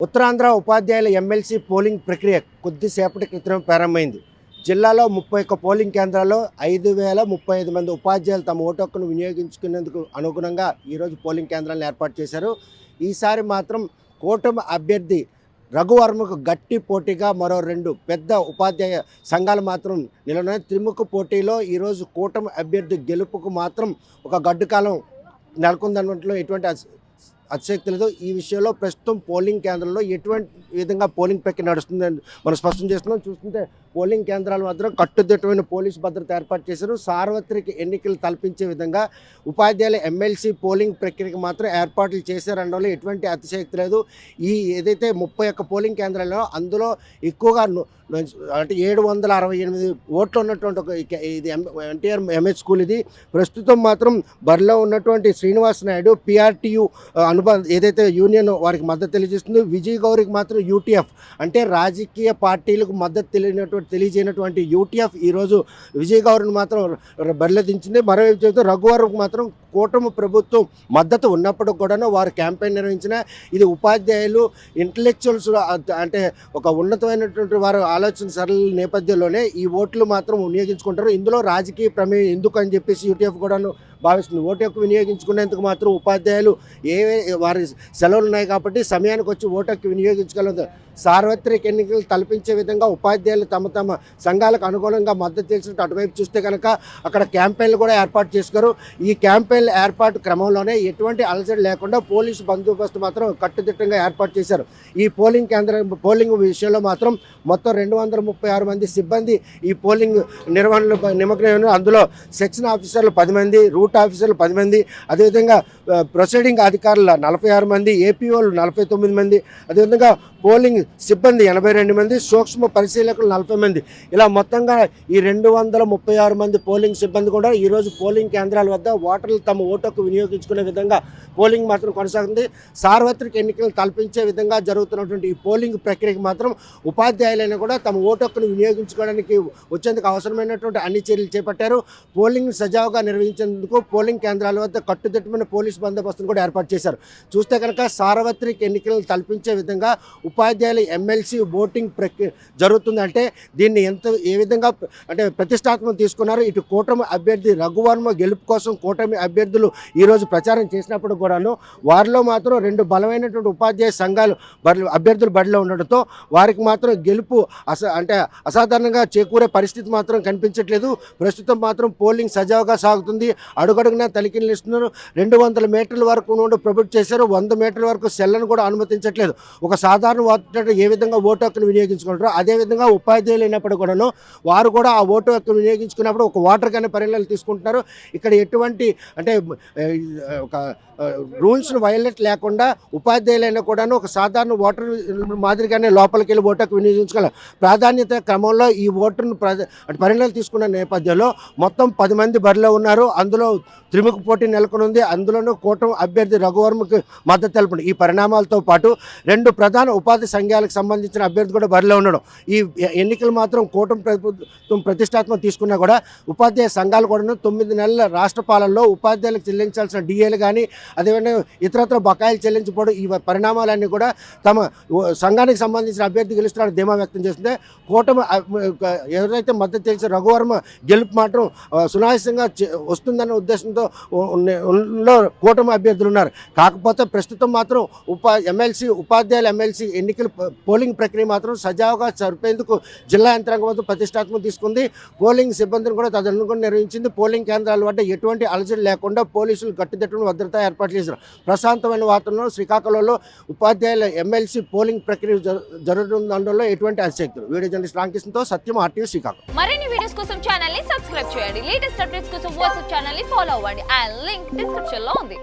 ఉత్తరాంధ్ర ఉపాధ్యాయుల MLC polling ప్రక్రియ కొద్దిసేపటి క్రితం ప్రారంభమైంది. జిల్లాలో 31 పోలింగ్ కేంద్రాల్లో 5035 మంది ఉపాధ్యాయులు తమ ఓటు హక్కును వినియోగించుకునేందుకు అనుగుణంగా ఈరోజు పోలింగ్ కేంద్రాలను ఏర్పాటు చేశారు. ఈసారి మాత్రం కూటమి అభ్యర్థి రఘువర్మకు గట్టి పోటీగా మరో 2 పెద్ద ఉపాధ్యాయ సంఘాలు మాత్రం నిలబడినాయి. త్రిముఖ పోటీలో ఈరోజు కూటమి అభ్యర్థి గెలుపుకు మాత్రం ఒక గడ్డు కాలం నెలకొందనట్లో ఎటువంటి అతిశక్తి లేదు. ఈ విషయంలో ప్రస్తుతం పోలింగ్ కేంద్రంలో ఎటువంటి విధంగా పోలింగ్ ప్రక్రియ నడుస్తుందని మనం స్పష్టం చేస్తున్నాం. చూస్తుంటే పోలింగ్ కేంద్రాల మాత్రం కట్టుదిట్టమైన పోలీసు భద్రత ఏర్పాటు చేశారు. సార్వత్రిక ఎన్నికలు తలపించే విధంగా ఉపాధ్యాయుల ఎమ్మెల్సీ పోలింగ్ ప్రక్రియకు మాత్రం ఏర్పాట్లు చేశారనడంలో ఎటువంటి అతిశక్తి లేదు. ఈ ఏదైతే 31 పోలింగ్ కేంద్రాల్లో అందులో ఎక్కువగా అంటే 768 ఓట్లు ఉన్నటువంటి ఒక ఇది ఎన్టీఆర్ ఎంహెచ్ స్కూల్. ఇది ప్రస్తుతం మాత్రం బరిలో ఉన్నటువంటి శ్రీనివాస్ నాయుడు పిఆర్టీయూ ఏదైతే యూనియన్ వారికి మద్దతు తెలియజేస్తుందో, విజయ్ గౌరికి మాత్రం యూటీఎఫ్ అంటే రాజకీయ పార్టీలకు మద్దతు తెలియజేయనటువంటి యూటీఎఫ్ ఈరోజు విజయ్ గౌరిని మాత్రం బరిలో దించింది. మరోవైపు చెబుతూ రఘువరకు మాత్రం కూటమి ప్రభుత్వం మద్దతు ఉన్నప్పుడు కూడా వారు క్యాంపెయిన్ నిర్వహించిన ఇది ఉపాధ్యాయులు ఇంటలెక్చువల్స్ అంటే ఒక ఉన్నతమైనటువంటి వారు ఆలోచన సరళ నేపథ్యంలోనే ఈ ఓట్లు మాత్రం వినియోగించుకుంటారు. ఇందులో రాజకీయ ప్రమేయం ఎందుకు అని చెప్పేసి యూటీఎఫ్ కూడాను భావిస్తుంది. ఓటు హక్కు వినియోగించుకునేందుకు మాత్రం ఉపాధ్యాయులు వారి సెలవులు ఉన్నాయి కాబట్టి సమయానికి వచ్చి ఓటు హక్కు వినియోగించుకోలేదు. సార్వత్రిక ఎన్నికలు తలపించే విధంగా ఉపాధ్యాయులు తమ సంఘాలకు అనుగుణంగా మద్దతు తెలిసినట్టు అటువైపు చూస్తే కనుక అక్కడ క్యాంపెయిన్లు కూడా ఏర్పాటు చేసుకోరు. ఈ క్యాంపెయిన్ల ఏర్పాటు క్రమంలోనే ఎటువంటి అలజడి లేకుండా పోలీసు బందోబస్తు మాత్రం కట్టుదిట్టంగా ఏర్పాటు చేశారు. ఈ పోలింగ్ విషయంలో మాత్రం మొత్తం 236 మంది సిబ్బంది ఈ పోలింగ్ నిర్వహణలో నిమగ్నమైన అందులో సెక్షన్ ఆఫీసర్లు 10 మంది, రూట్ ఆఫీసర్లు 10 మంది, అదేవిధంగా ప్రొసీడింగ్ అధికారులు 46 మంది, ఏపీఓలు 49 మంది, అదేవిధంగా పోలింగ్ సిబ్బంది 82 మంది, సూక్ష్మ పరిశీలకులు 40 మంది, ఇలా మొత్తంగా ఈ 236 మంది పోలింగ్ సిబ్బంది కూడా ఈరోజు పోలింగ్ కేంద్రాల వద్ద ఓటర్లు తమ ఓటు హక్కు వినియోగించుకునే విధంగా పోలింగ్ మాత్రం కొనసాగుతుంది. సార్వత్రిక ఎన్నికలు తలపించే విధంగా జరుగుతున్నటువంటి ఈ పోలింగ్ ప్రక్రియకి మాత్రం ఉపాధ్యాయులైనా కూడా తమ ఓటు హక్కును వినియోగించుకోవడానికి వచ్చేందుకు అవసరమైనటువంటి అన్ని చర్యలు చేపట్టారు. పోలింగ్ సజావుగా నిర్వహించేందుకు పోలింగ్ కేంద్రాల వద్ద కట్టుదిట్టమైన పోలీసు బందోబస్తును కూడా ఏర్పాటు చేశారు. చూస్తే కనుక సార్వత్రిక ఎన్నికలను తలపించే విధంగా ఉపాధ్యాయుల ఎమ్మెల్సీ ఓటింగ్ ప్రక్రియ జరుగుతుందంటే దీన్ని ఏ విధంగా అంటే ప్రతిష్టాత్మకం తీసుకున్నారు. ఇటు కూటమి అభ్యర్థి రఘువర్మ గెలుపు కోసం కూటమి అభ్యర్థులు ఈరోజు ప్రచారం చేసినప్పుడు కూడాను వారిలో మాత్రం 2 బలమైనటువంటి ఉపాధ్యాయ సంఘాలు అభ్యర్థులు బడిలో ఉండడంతో వారికి మాత్రం గెలుపు అసాధారణంగా చేకూరే పరిస్థితి మాత్రం కనిపించట్లేదు. ప్రస్తుతం మాత్రం పోలింగ్ సజావుగా సాగుతుంది. అడుగడుగునా తనిఖీలు ఇస్తున్నారు. 200 మీటర్ల వరకు నుండి ప్రొబిట్ చేశారు. 100 మీటర్ల వరకు సెల్లను కూడా అనుమతించట్లేదు. ఒక సాధారణ ఓటర్ ఏ విధంగా ఓటు హక్కును వినియోగించుకుంటారో అదేవిధంగా ఉపాధ్యాయులు అయినప్పుడు కూడాను వారు కూడా ఆ ఓటు హక్కును వినియోగించుకున్నప్పుడు ఒక ఓటర్ కానీ పరిగణనలు తీసుకుంటున్నారు. ఇక్కడ ఎటువంటి అంటే ఒక రూల్స్ను వైలేట్ లేకుండా ఉపాధ్యాయులైనా కూడాను ఒక సాధారణ ఓటర్ మాదిరిగానే లోపలికి వెళ్ళి ఓటు హక్కు వినియోగించుకోవాలి. ప్రాధాన్యత క్రమంలో ఈ ఓటును పరిగణనలు తీసుకున్న నేపథ్యంలో మొత్తం 10 మంది బరిలో ఉన్నారు. అందులో త్రిముఖ పోటీ నెలకొనుంది. అందులోనూ కూటమి అభ్యర్థి రఘువర్మకు మద్దతు తెలపండి. ఈ పరిణామాలతో పాటు 2 ప్రధాన ఉపాధి సంఘాలకు సంబంధించిన అభ్యర్థి కూడా బరిలో ఉండడం. ఈ ఎన్నికలు మాత్రం కూటమి ప్రభుత్వం ప్రతిష్టాత్మకం తీసుకున్నా కూడా ఉపాధ్యాయ సంఘాలు కూడా 9 నెలల రాష్ట్ర పాలనలో ఉపాధ్యాయులకు చెల్లించాల్సిన డిఏలు కానీ అదేవిధంగా ఇతరత్ర బకాయిలు చెల్లించకపోవడం ఈ పరిణామాలన్నీ కూడా తమ సంఘానికి సంబంధించిన అభ్యర్థి గెలుస్తున్నారని ధీమా వ్యక్తం చేస్తుంది. కూటమి ఎవరైతే మద్దతు తెలిసి రఘువర్మ గెలుపు మాత్రం సునాయాసంగా వస్తుందన్న ఉద్దేశంతో కూటమి అభ్యర్థులు ఉన్నారు. కాకపోతే ప్రస్తుతం మాత్రం ఉపాధ్యాయుల ఎమ్మెల్సీ ఎన్నికల పోలింగ్ ప్రక్రియ మాత్రం సజావుగా జరిపేందుకు జిల్లా యంత్రాంగం మాత్రం ప్రతిష్టాత్మకం తీసుకుంది. పోలింగ్ సిబ్బందిని కూడా తదనుగుణంగా నిర్వహించింది. పోలింగ్ కేంద్రాల వద్ద ఎటువంటి అలజడి లేకుండా పోలీసులు గట్టిదట్టును భద్రత ఏర్పాటు చేశారు. ప్రశాంతమైన వాతావరణంలో శ్రీకాకుళంలో ఉపాధ్యాయుల ఎమ్మెల్సీ పోలింగ్ ప్రక్రియ జరుగుతుండడంలో ఎటువంటి అతిశక్తులు. వీడియో జర్నలిస్ట్ రామకృష్ణతో సత్యం, RTV శ్రీకాకుళం. మరిన్ని వీడియోస్ కోసం ఛానల్ ని సబ్స్క్రైబ్ చేయండి. లేటెస్ట్ అప్డేట్స్ కోసం వాట్సాప్ ఛానల్ ని ఫాలో అవ్వండి. ఆ లింక్ డిస్క్రిప్షన్ లో ఉంది.